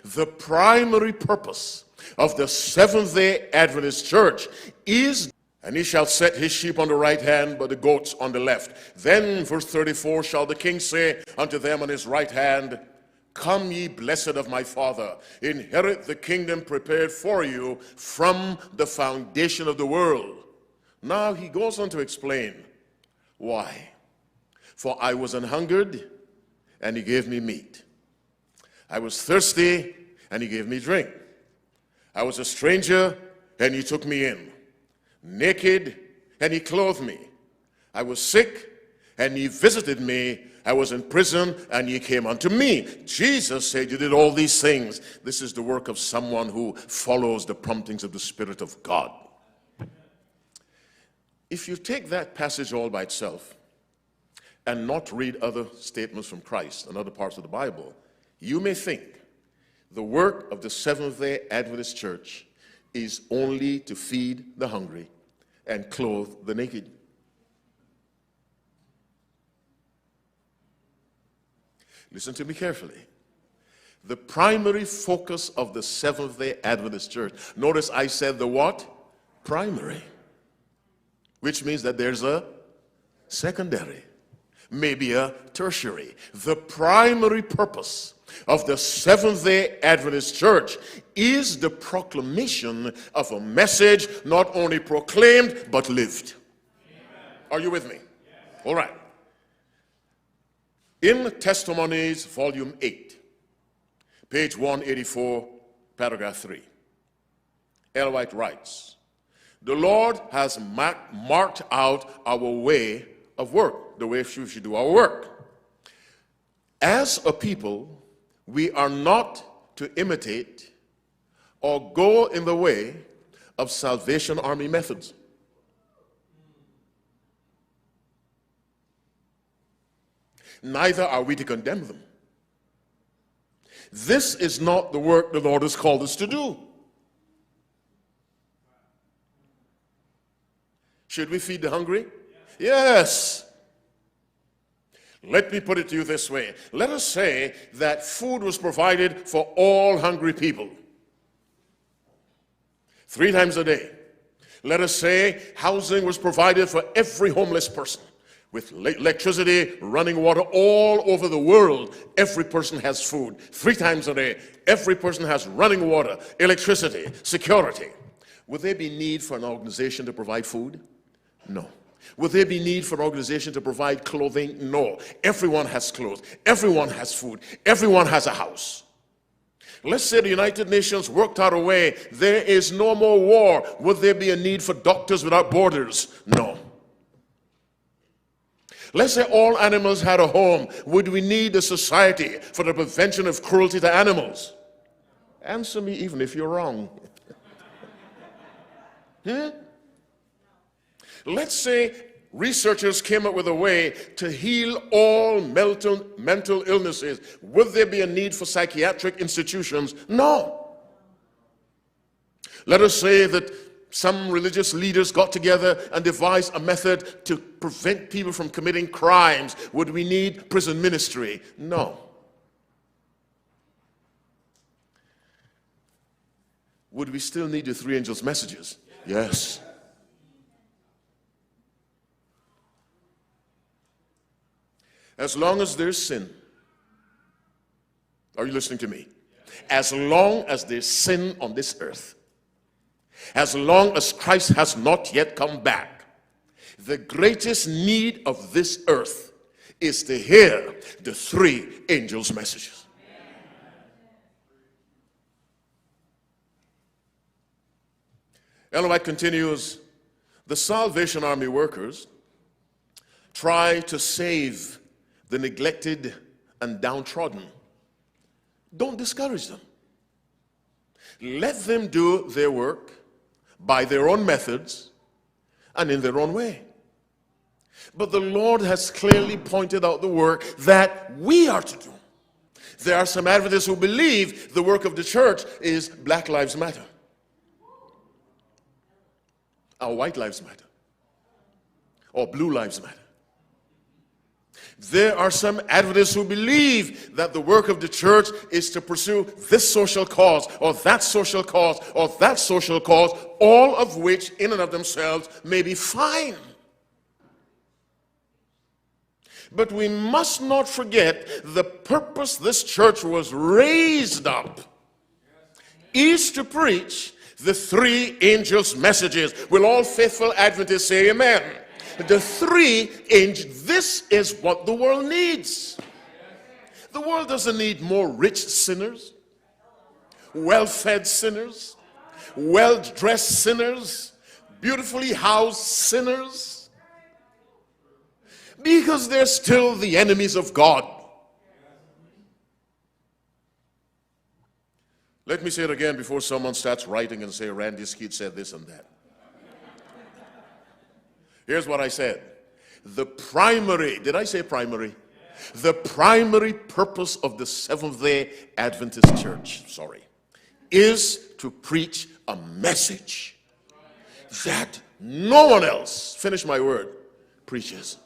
The primary purpose of the Seventh-day Adventist Church is, and he shall set his sheep on the right hand, but the goats on the left. Then, verse 34, shall the king say unto them on his right hand, Come ye blessed of my Father, inherit the kingdom prepared for you from the foundation of the world. Now he goes on to explain why. For I was an hungered, and he gave me meat. I was thirsty, and he gave me drink. I was a stranger, and he took me in. Naked, and he clothed me. I was sick, and he visited me. I was in prison, and ye came unto me. Jesus said, you did all these things. This is the work of someone who follows the promptings of the Spirit of God. If you take that passage all by itself and not read other statements from Christ and other parts of the Bible, you may think the work of the Seventh-day Adventist Church is only to feed the hungry and clothe the naked. Listen to me carefully. The primary focus of the Seventh-day Adventist Church, notice I said the what? Primary. Which means that there's a secondary, maybe a tertiary. The primary purpose of the Seventh-day Adventist Church is the proclamation of a message not only proclaimed, but lived. Amen. Are you with me? Yes. All right. In Testimonies, Volume 8, page 184, paragraph 3, Ellen White writes, the Lord has marked out our way of work, the way we should do our work. As a people, we are not to imitate or go in the way of Salvation Army methods. Neither are we to condemn them. This is not the work the Lord has called us to do. Should we feed the hungry? Yes. Let me put it to you this way. Let us say that food was provided for all hungry people 3 times a day. Let us say housing was provided for every homeless person. With electricity, running water all over the world, every person has food 3 times a day. Every person has running water, electricity, security. Would there be need for an organization to provide food? No. Would there be need for an organization to provide clothing? No. Everyone has clothes. Everyone has food. Everyone has a house. Let's say the United Nations worked out a way. There is no more war. Would there be a need for Doctors Without Borders? No. Let's say all animals had a home. Would we need a society for the prevention of cruelty to animals? Answer me even if you're wrong. Let's say researchers came up with a way to heal all mental illnesses. Would there be a need for psychiatric institutions? No. Let us say that some religious leaders got together and devised a method to prevent people from committing crimes. Would we need prison ministry? No. Would we still need the 3 angels' messages? Yes. As long as there's sin. Are you listening to me? As long as there's sin on this earth, as long as Christ has not yet come back, the greatest need of this earth is to hear the 3 angels' messages. Ellen White continues, the Salvation Army workers try to save the neglected and downtrodden. Don't discourage them. Let them do their work by their own methods and in their own way. But the Lord has clearly pointed out the work that we are to do. There are some Adventists who believe the work of the church is Black Lives Matter, or White Lives Matter, or Blue Lives Matter. There are some Adventists who believe that the work of the church is to pursue this social cause or that social cause or that social cause, all of which in and of themselves may be fine. But we must not forget the purpose this church was raised up is to preach the three angels' messages. Will all faithful Adventists say amen? The three angels, this is what the world needs. The world doesn't need more rich sinners, well-fed sinners, well-dressed sinners, beautifully housed sinners, because they're still the enemies of God. Let me say it again before someone starts writing and say, Randy Skeete said this and that. Here's what I said. The primary, did I say primary? The primary purpose of the Seventh-day Adventist Church, is to preach a message that no one else, finish my word, preaches.